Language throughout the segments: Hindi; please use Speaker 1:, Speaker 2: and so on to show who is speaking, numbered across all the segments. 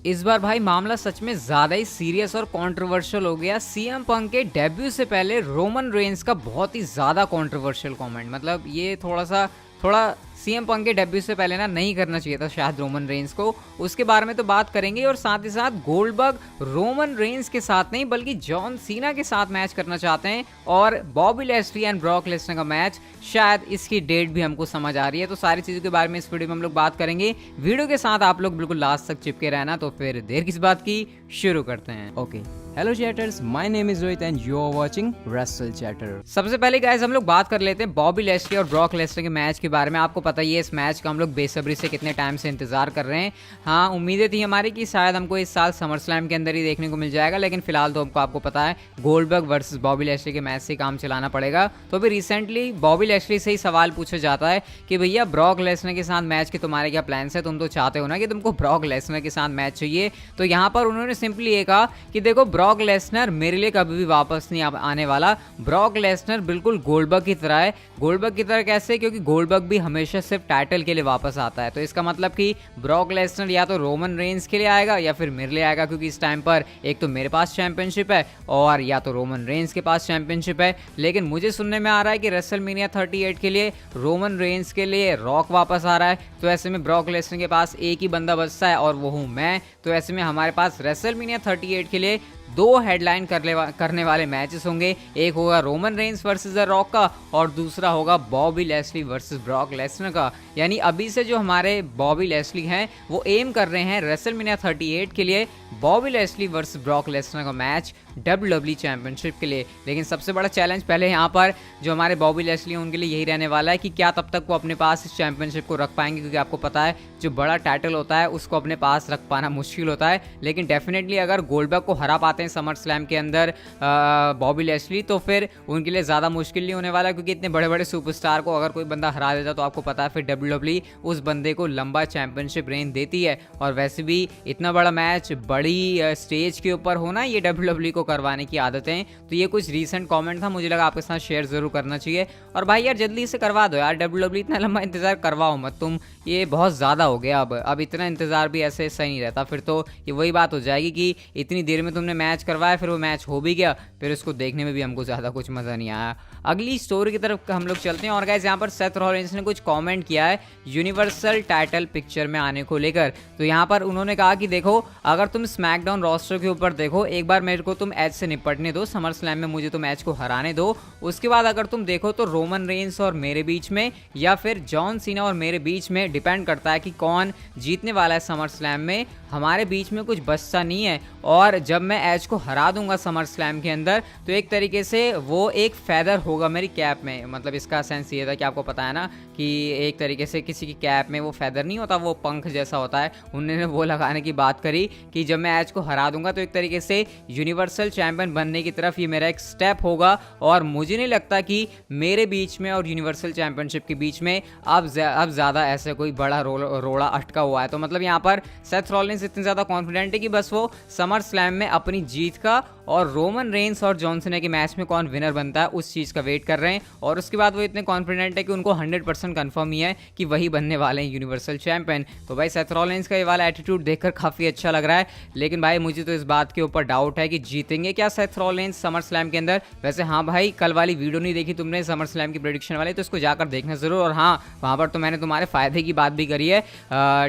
Speaker 1: इस बार भाई मामला सच में ज्यादा ही सीरियस और कंट्रोवर्शियल हो गया। सीएम पंक के डेब्यू से पहले रोमन रेंस का बहुत ही ज्यादा कंट्रोवर्शियल कमेंट, मतलब ये थोड़ा सीएम पंक के डेब्यू से पहले ना नहीं करना चाहिए था शायद रोमन रेंस को। उसके बारे में तो बात करेंगे, और साथ ही साथ गोल्डबर्ग रोमन रेंस के साथ नहीं बल्कि जॉन सीना के साथ मैच करना चाहते हैं, और बॉबी लैस्ली एंड ब्रॉक लेसनर का मैच शायद इसकी डेट भी हमको समझ आ रही है। तो सारी चीज़ों के बारे में इस वीडियो में हम लोग बात करेंगे। वीडियो के साथ आप लोग बिल्कुल लास्ट तक चिपके रहना। तो फिर देर किस बात की, शुरू करते हैं।
Speaker 2: Okay, hello chatters, my name is Rohit and you are watching Wrestle Chatter.
Speaker 1: सबसे पहले गाइस हम लोग बात कर लेते हैं बॉबी लैस्ली और ब्रॉक लेसनर के मैच के बारे में। आपको पता ही है इस मैच का हम लोग बेसब्री से कितने टाइम से इंतजार कर रहे हैं। हाँ, उम्मीदें थी हमारी कि शायद हमको इस साल समर स्लैम के अंदर ही देखने को मिल जाएगा, लेकिन फिलहाल तो हमको आपको पता है गोल्डबर्ग वर्सेस बॉबी लैस्ली के मैच से काम चलाना पड़ेगा। तो अभी रिसेंटली बॉबी लैस्ली से ही सवाल पूछा जाता है कि भैया ब्रॉक लेसनर के साथ मैच के तुम्हारे क्या प्लान्स है, तुम तो चाहते हो ना कि तुमको ब्रॉक लेसनर के साथ मैच चाहिए। तो यहाँ पर उन्होंने सिंपली ये कहा कि देखो ब्रॉक लेसनर मेरे लिए कभी भी वापस नहीं आने वाला। ब्रॉक लेसनर बिल्कुल गोल्डबर्ग की तरह है। गोल्डबर्ग की तरह कैसे? क्योंकि गोल्डबर्ग भी हमेशा सिर्फ टाइटल के लिए वापस आता है। तो इसका मतलब कि ब्रॉक लेसनर या तो रोमन रेंस के लिए आएगा या फिर मेरे लिए आएगा, क्योंकि इस टाइम पर एक तो मेरे पास चैंपियनशिप है और या तो रोमन रेंस के पास चैंपियनशिप है। लेकिन मुझे सुनने में आ रहा है कि रेसलमेनिया 38 के लिए रोमन रेंस के लिए रॉक वापस आ रहा है। तो ऐसे में ब्रॉक लेसनर के पास एक ही बंदा बचता है और वो हूँ मैं। तो ऐसे में हमारे पास रेसलमेनिया 38 के लिए दो हेडलाइन करने वाले मैचेस होंगे। एक होगा Roman Reigns versus the rock का, और दूसरा होगा बॉबी लैस्ली वर्सेस ब्रॉक लेसनर का। यानी अभी से जो हमारे बॉबी लैस्ली हैं वो एम कर रहे हैं रेसलमेनिया 38 के लिए बॉबी लैस्ली वर्सेस ब्रॉक लेसनर का मैच WWE चैंपियनशिप के लिए। लेकिन सबसे बड़ा चैलेंज पहले यहाँ पर जो हमारे बॉबी लैस्ली हैं उनके लिए यही रहने वाला है कि क्या तब तक वो अपने पास इस चैंपियनशिप को रख पाएंगे, क्योंकि आपको पता है जो बड़ा टाइटल होता है उसको अपने पास रख पाना मुश्किल होता है। लेकिन डेफिनेटली अगर गोल्डबर्ग को हरा पाते हैं समर स्लैम के अंदर बॉबी लैस्ली, तो फिर उनके लिए ज़्यादा मुश्किल नहीं होने वाला, क्योंकि इतने बड़े बड़े सुपरस्टार को अगर कोई बंदा हरा देता तो आपको पता है फिर WWE उस बंदे को लंबा चैंपियनशिप रेन देती है। और वैसे भी इतना बड़ा मैच बड़ी स्टेज के ऊपर होना ये WWE को करवाने की आदत है। तो ये कुछ रीसेंट कमेंट था, मुझे लगा आपके साथ शेयर जरूर करना चाहिए। और भाई यार जल्दी से करवा दो यार, WWE इतना लंबा इंतजार करवाओ मत तुम, ये बहुत ज़्यादा हो गया। अब इतना इंतजार भी ऐसे सही नहीं रहता। फिर तो ये वही बात हो जाएगी कि इतनी देर में तुमने मैच करवाया, फिर वो मैच हो भी गया, फिर उसको देखने में भी हमको ज़्यादा कुछ मज़ा नहीं आया। अगली स्टोरी की तरफ हम लोग चलते हैं। और गाइस यहाँ पर सेथ रॉलिंस ने कुछ कमेंट किया है यूनिवर्सल टाइटल पिक्चर में आने को लेकर। तो यहाँ पर उन्होंने कहा कि देखो अगर तुम स्मैकडाउन रोस्टर के ऊपर देखो, एक बार मेरे को तुम एज से निपटने दो, समर स्लैम में मुझे तो मैच को हराने दो। उसके बाद अगर तुम देखो तो रोमन रेंस और मेरे बीच में या फिर जॉन सीना और मेरे बीच में डिपेंड करता है कि कौन जीतने वाला है समर स्लैम में। हमारे बीच में कुछ बचता नहीं है, और जब मैं एज को हरा दूंगा समर स्लैम के अंदर तो एक तरीके से वो एक फेदर होगा मेरी कैप में। मतलब इसका सेंस ये था कि आपको पता है ना कि एक तरीके से किसी की कैप में वो फेदर नहीं होता, वो पंख जैसा होता है। उन्होंने वो लगाने की बात करी कि जब मैं एज को हरा दूंगा तो एक तरीके से यूनिवर्सल चैंपियन बनने की तरफ ये मेरा एक स्टेप होगा। और मुझे नहीं लगता कि मेरे बीच में और यूनिवर्सल चैंपियनशिप के बीच में अब ज़्यादा ऐसा कोई बड़ा रोड़ा अटका हुआ है। तो मतलब यहाँ पर सेथ रॉलिंस इतने ज़्यादा कॉन्फिडेंट है कि बस वो समर स्लैम में अपनी जीत का और रोमन रेंस और जॉन सीना के मैच में कौन विनर बनता है उस चीज़ का वेट कर रहे हैं। और उसके बाद वो इतने कॉन्फिडेंट है कि उनको 100% कंफर्म ही है कि वही बनने वाले हैं यूनिवर्सल चैंपियन। तो भाई सेथ रॉलिंस का ये वाला एटीट्यूड देखकर काफ़ी अच्छा लग रहा है। लेकिन भाई मुझे तो इस बात के ऊपर डाउट है कि जीतेंगे क्या सेथ रॉलिंस समर स्लैम के अंदर। वैसे हाँ भाई, कल वाली वीडियो नहीं देखी तुमने समर स्लैम की प्रेडिक्शन वाली, तो इसको जाकर देखना जरूर। और हाँ, वहाँ पर तो मैंने तुम्हारे फायदे की बात भी करी है,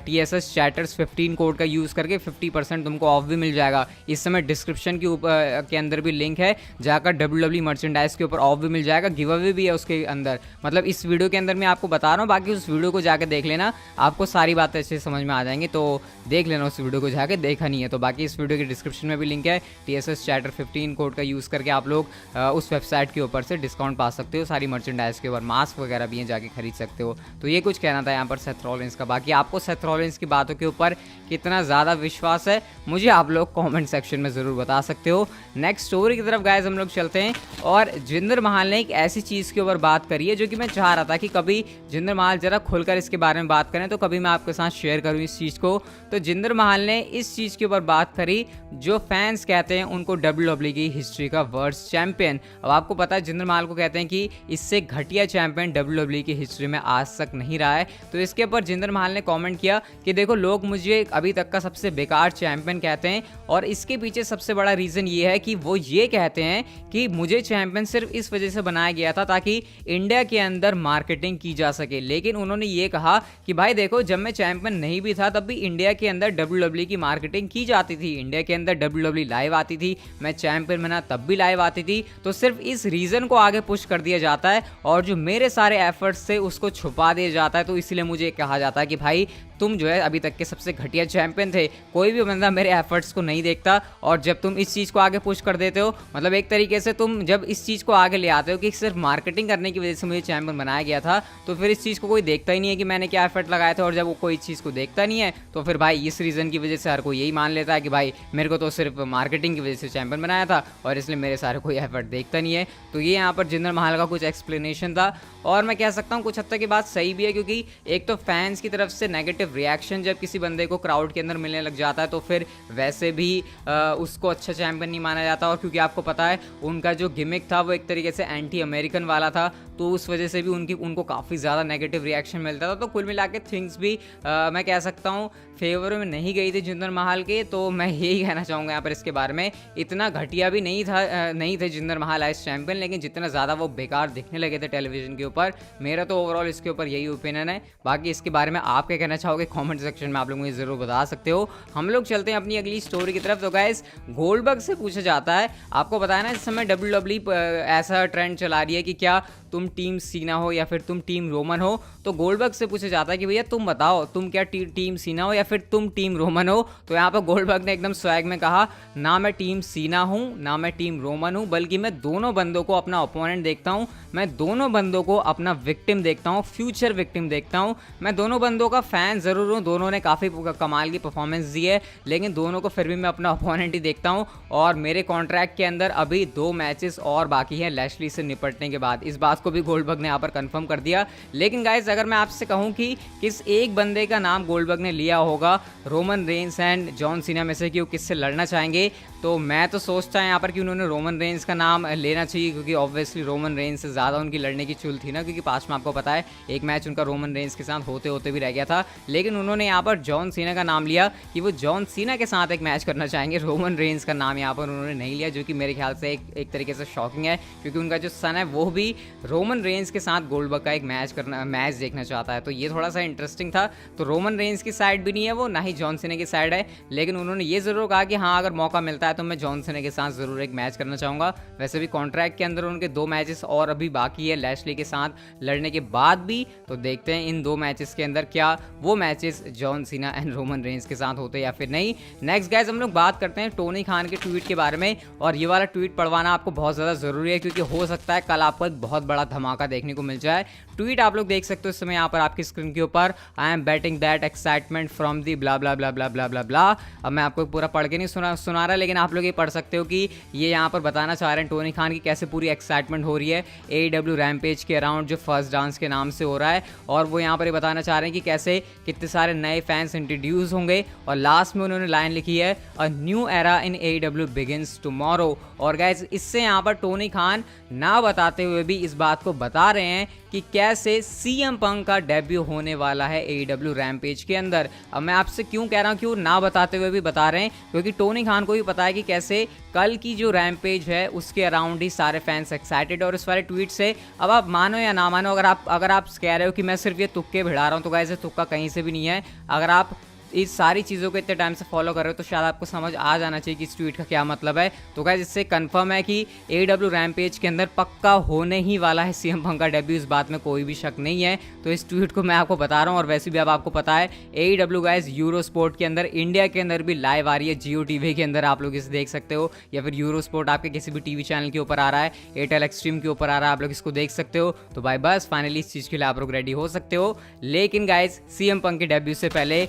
Speaker 1: TSS चैटर्स 15 कोड का यूज़ करके 50% तुमको ऑफ भी मिल जाएगा। इस समय डिस्क्रिप्शन के अंदर भी लिंक है, जाकर WWE मर्चेंडाइज के ऊपर ऑफ भी मिल जाएगा, गिव अवे भी है उसके अंदर। मतलब इस वीडियो के अंदर मैं आपको बता रहा हूँ, बाकी उस वीडियो को जाकर देख लेना, आपको सारी बातें अच्छे से समझ में आ जाएंगी। तो देख लेना उस वीडियो को जाकर, देखा नहीं है तो। बाकी इस वीडियो के डिस्क्रिप्शन में भी लिंक है, TSS चैटर 15 कोड का यूज़ करके आप लोग उस वेबसाइट के ऊपर से डिस्काउंट पा सकते हो सारी मर्चेंडाइज के ऊपर, मास्क वगैरह भी हैं, जाके खरीद सकते हो। तो ये कुछ कहना था यहाँ पर सेथ रॉलिंस का। बाकी आपको सेथ रॉलिंस की बातों के ऊपर कितना ज़्यादा विश्वास है मुझे आप लोग कमेंट सेक्शन में ज़रूर बता सकते हो। नेक्स्ट स्टोरी की तरफ गाइस हम लोग चलते हैं। और जिंदर महल ने एक ऐसी चीज़ के ऊपर बात करी है जो कि मैं चाह रहा था कि कभी जिंदर महल ज़रा खुलकर इसके बारे में बात करें, तो कभी मैं आपके साथ शेयर करूं इस चीज़ को। तो जिंदर महल ने इस चीज़ के ऊपर बात करी जो फैंस कहते हैं उनको WWE की हिस्ट्री का वर्स्ट चैंपियन। अब आपको पता है जिंदर महल को कहते हैं कि इससे घटिया चैंपियन WWE की हिस्ट्री में आज तक नहीं रहा है। तो इसके ऊपर जिंदर महल ने कमेंट किया कि देखो लोग मुझे अभी तक का सबसे बेकार चैंपियन कहते हैं और इसके पीछे सबसे बड़ा रीज़न ये है कि वो ये कहते हैं कि मुझे चैंपियन सिर्फ इस वजह से बनाया गया था ताकि इंडिया के अंदर मार्केटिंग की जा सके। लेकिन उन्होंने ये कहा कि भाई देखो जब मैं चैंपियन नहीं भी था तब भी इंडिया के अंदर WWE की मार्केटिंग की जाती थी, इंडिया के अंदर WWE लाइव आती थी, मैं चैंपियन बना तब भी लाइव आती थी। तो सिर्फ इस रीज़न को आगे पुश कर दिया जाता है और जो मेरे सारे एफर्ट्स थे उसको छुपा दिया जाता है। तो इसलिए मुझे कहा जाता है कि भाई तुम जो है अभी तक के सबसे घटिया चैंपियन थे, कोई भी बंदा मेरे एफर्ट्स को नहीं देखता। और जब तुम इस चीज़ को आगे पुश कर देते हो, मतलब एक तरीके से तुम जब इस चीज़ को आगे ले आते हो कि सिर्फ मार्केटिंग करने की वजह से मुझे चैंपियन बनाया गया था, तो फिर इस चीज़ को कोई देखता ही नहीं है कि मैंने क्या एफर्ट लगाए थे। और जब वो कोई इस चीज़ को देखता नहीं है तो फिर भाई इस रीज़न की वजह से हर कोई यही मान लेता है कि भाई मेरे को तो सिर्फ मार्केटिंग की वजह से चैंपियन बनाया था और इसलिए मेरे सारे कोई एफर्ट देखता नहीं है। तो ये यहाँ पर जिंदर महल का कुछ एक्सप्लेनेशन था और मैं कह सकता हूँ कुछ हद तक की बात सही भी है, क्योंकि एक तो फैंस की तरफ से नेगेटिव रिएक्शन जब किसी बंदे को क्राउड के अंदर मिलने लग जाता है तो फिर वैसे भी उसको अच्छा चैंपियन नहीं माना जाता। और क्योंकि आपको पता है उनका जो गिमिक था वो एक तरीके से एंटी अमेरिकन वाला था, तो उस वजह से भी उनको काफ़ी ज़्यादा नेगेटिव रिएक्शन मिलता था। तो कुल मिला के थिंग्स भी मैं कह सकता हूँ फेवर में नहीं गई थी जिंदर महल के। तो मैं यही कहना चाहूँगा यहाँ पर इसके बारे में, इतना घटिया भी नहीं थे जिंदर महल एज चैंपियन, लेकिन जितना ज़्यादा वो बेकार दिखने लगे थे टेलीविजन के ऊपर, मेरा तो ओवरऑल इसके ऊपर यही ओपिनियन है। बाकी इसके बारे में आप क्या कहना चाहोगे कमेंट सेक्शन में आप लोग मुझे ज़रूर बता सकते हो। हम लोग चलते हैं अपनी अगली स्टोरी की तरफ। तो गाइस गोल्डबर्ग से पूछा जाता है, आपको बताया ना इस समय WWE ऐसा ट्रेंड चला रही है कि क्या तुम टीम सीना हो या फिर तुम टीम रोमन हो। तो गोल्डबर्ग से पूछा जाता है कि भैया तुम बताओ तुम क्या टीम सीना हो या फिर तुम टीम रोमन हो। तो यहाँ पर गोल्डबर्ग ने एकदम स्वैग में कहा, ना मैं टीम सीना हूँ ना मैं टीम रोमन हूँ, बल्कि मैं दोनों बंदों को अपना ओपोनेंट देखता हूँ, मैं दोनों बंदों को अपना विक्टिम देखता हूँ, फ्यूचर विक्टिम देखता हूँ। मैं दोनों बंदों का फैन ज़रूर हूँ, दोनों ने काफ़ी कमाल की परफॉर्मेंस दी है, लेकिन दोनों को फिर भी मैं अपना ओपोनेंट ही देखता हूँ। और मेरे कॉन्ट्रैक्ट के अंदर अभी 2 मैचेस और बाकी हैं लैशली से निपटने के बाद। इस बात को भी गोल्डबर्ग ने यहाँ पर कंफर्म कर दिया। लेकिन गाइस अगर मैं आपसे कहूँ कि किस एक बंदे का नाम गोल्डबर्ग ने लिया होगा Roman Reigns and John Cena में से कि वो किससे लड़ना चाहेंगे, तो मैं तो सोचता है यहाँ पर कि उन्होंने रोमन रेंस का नाम लेना चाहिए, क्योंकि ऑब्वियसली रोमन रेंस से ज़्यादा उनकी लड़ने की चुल थी ना, क्योंकि पास में आपको पता है एक मैच उनका रोमन रेंस के साथ होते होते भी रह गया था। लेकिन उन्होंने यहाँ पर जॉन सीना का नाम लिया कि वो जॉन सीना के साथ एक मैच करना चाहेंगे। रोमन रेंस का नाम यहाँ पर उन्होंने नहीं लिया, जो कि मेरे ख्याल से एक तरीके से शॉकिंग है, क्योंकि उनका जो सन है वो भी रोमन रेंस के साथ गोल्डबर्ग का एक मैच देखना चाहता है। तो ये थोड़ा सा इंटरेस्टिंग था। तो रोमन रेंस की साइड भी नहीं है वो, ना ही जॉन सीना की साइड है, लेकिन उन्होंने ये ज़रूर कहा कि हाँ अगर मौका मिलता है तो मैं जॉन सीना के साथ ज़रूर एक मैच करना चाहूँगा। वैसे भी कॉन्ट्रैक्ट के अंदर उनके 2 मैचेस और अभी बाकी है लैशली के साथ लड़ने के बाद भी। तो देखते हैं इन 2 मैचेस के अंदर क्या वो matches John Cena and Roman Reigns के साथ होते या फिर नहीं। नेक्स्ट गाइस हम लोग बात करते हैं टोनी खान के ट्वीट के बारे में, और ये वाला ट्वीट पढ़वाना आपको बहुत ज़्यादा ज़रूरी है, क्योंकि हो सकता है कल आपको एक बहुत बड़ा धमाका देखने को मिल जाए। ट्वीट आप लोग देख सकते हो इस समय यहाँ पर आपकी स्क्रीन के ऊपर, I am batting that excitement from the blah blah blah blah blah blah blah. अब मैं आपको पूरा पढ़ के नहीं सुना रहा, लेकिन आप लोग ये पढ़ सकते हो कि ये यहाँ पर बताना चाह रहे हैं टोनी खान की कैसे पूरी एक्साइटमेंट हो रही है AEW रैम्पेज के अराउंड जो फर्स्ट डांस के नाम से हो रहा है। और वो यहाँ पर ये बताना चाह रहे हैं कि कैसे कितने सारे नए फैंस इंट्रोड्यूस होंगे, और लास्ट में उन्होंने लाइन लिखी है a new era in AEW begins tomorrow. और गाइस इससे यहाँ पर टोनी खान ना बताते हुए भी इस बात को बता रहे हैं कि कैसे CM पंक का डेब्यू होने वाला है AEW रैम्पेज के अंदर। अब मैं आपसे क्यों कह रहा हूँ क्यों ना बताते हुए भी बता रहे हैं, क्योंकि टोनी खान को भी पता है कि कैसे कल की जो रैम्पेज है उसके अराउंड ही सारे फैंस एक्साइटेड। और इस वाले ट्वीट से अब आप मानो या ना मानो, अगर आप कह रहे हो कि मैं सिर्फ ये तुक्के भिड़ा रहा हूँ, तो गाइस तुक्का कहीं से भी नहीं है। अगर आप इस सारी चीज़ों को इतने टाइम से फॉलो कर रहे हो तो शायद आपको समझ आ जाना चाहिए कि इस ट्वीट का क्या मतलब है। तो गाइस इससे कंफर्म है कि AEW रैम्पेज के अंदर पक्का होने ही वाला है CM पंक का डेब्यू, इस बात में कोई भी शक नहीं है। तो इस ट्वीट को मैं आपको बता रहा हूँ। और वैसे भी अब आपको पता है AEW गाइस यूरो स्पोर्ट के अंदर इंडिया के अंदर भी लाइव आ रही है, Jio TV के अंदर आप लोग इसे देख सकते हो, या फिर यूरो स्पोर्ट आपके किसी भी TV चैनल के ऊपर आ रहा है, एयरटेल एक्सट्रीम के ऊपर आ रहा है, आप लोग इसको देख सकते हो। तो भाई बस फाइनली इस चीज़ के लिए आप लोग रेडी हो सकते हो। लेकिन गाइस CM पंक के डेब्यू से पहले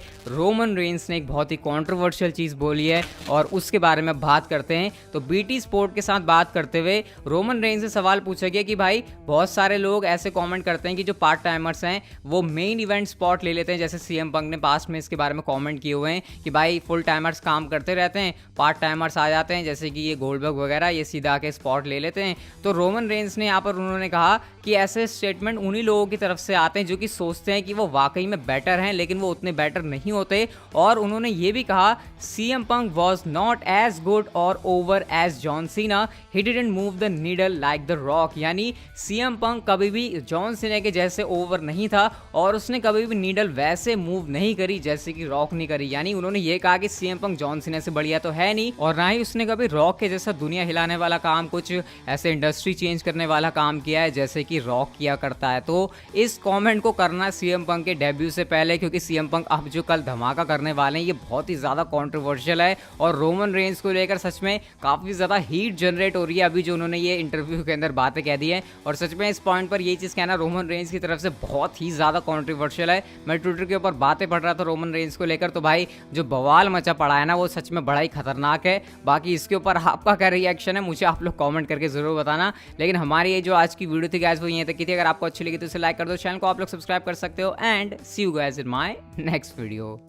Speaker 1: रोमन रेंस ने एक बहुत ही कंट्रोवर्शियल चीज़ बोली है और उसके बारे में बात करते हैं। तो बीटी स्पोर्ट के साथ बात करते हुए रोमन रेंस से सवाल पूछा गया कि भाई बहुत सारे लोग ऐसे कमेंट करते हैं कि जो पार्ट टाइमर्स हैं वो मेन इवेंट स्पॉट ले लेते हैं, जैसे सीएम पंक ने पास्ट में इसके बारे में कमेंट किए हुए हैं कि भाई फुल टाइमर्स काम करते रहते हैं, पार्ट टाइमर्स आ जाते हैं जैसे कि ये गोल्डबर्ग वगैरह, ये सीधा आके स्पॉट ले लेते हैं। तो रोमन रेंस ने यहाँ पर उन्होंने कहा कि ऐसे स्टेटमेंट उन्हीं लोगों की तरफ से आते हैं जो कि सोचते हैं कि वो वाकई में बेटर हैं लेकिन वो उतने बेटर नहीं होते। और उन्होंने ये भी कहा CM Punk was not as good और over as John Cena, he didn't move the needle like the rock. यानी सीएम पंक कभी भी जॉन सीना के जैसे ओवर नहीं था और उसने कभी भी नीडल वैसे मूव नहीं करी जैसे कि रॉक ने करी। यानी उन्होंने ये कहा कि सीएम पंक जॉन सीना से बढ़िया तो है नहीं और ना ही उसने कभी रॉक के जैसा दुनिया हिलाने वाला काम, कुछ ऐसे इंडस्ट्री चेंज करने वाला काम किया है जैसे कि रॉक किया करता है। तो इस कमेंट को करना सीएम पंक के डेब्यू से पहले, क्योंकि सीएम पंक अब जो कल धमाका करने वाले हैं ये बहुत ही ज्यादा कंट्रोवर्शियल है और रोमन रेंस को लेकर सच में काफी ज्यादा हीट जनरेट हो रही है अभी जो उन्होंने ये इंटरव्यू के अंदर बातें कह दी है। और सच में इस पॉइंट पर ये चीज कहना रोमन रेंस की तरफ से बहुत ही ज्यादा कंट्रोवर्शियल है। मैं ट्विटर के ऊपर बातें पढ़ रहा था रोमन रेंस को लेकर, तो भाई जो बवाल मचा पड़ा है ना वो सच में बड़ा ही खतरनाक है। बाकी इसके ऊपर आपका क्या रिएक्शन है मुझे आप लोग कमेंट करके जरूर बताना। लेकिन हमारी ये जो आज की वीडियो थी गाइस वो यहीं तक की थी। अगर आपको अच्छी लगी तो इसे लाइक कर दो, चैनल को आप लोग सब्सक्राइब कर सकते हो and see you guys in my next video.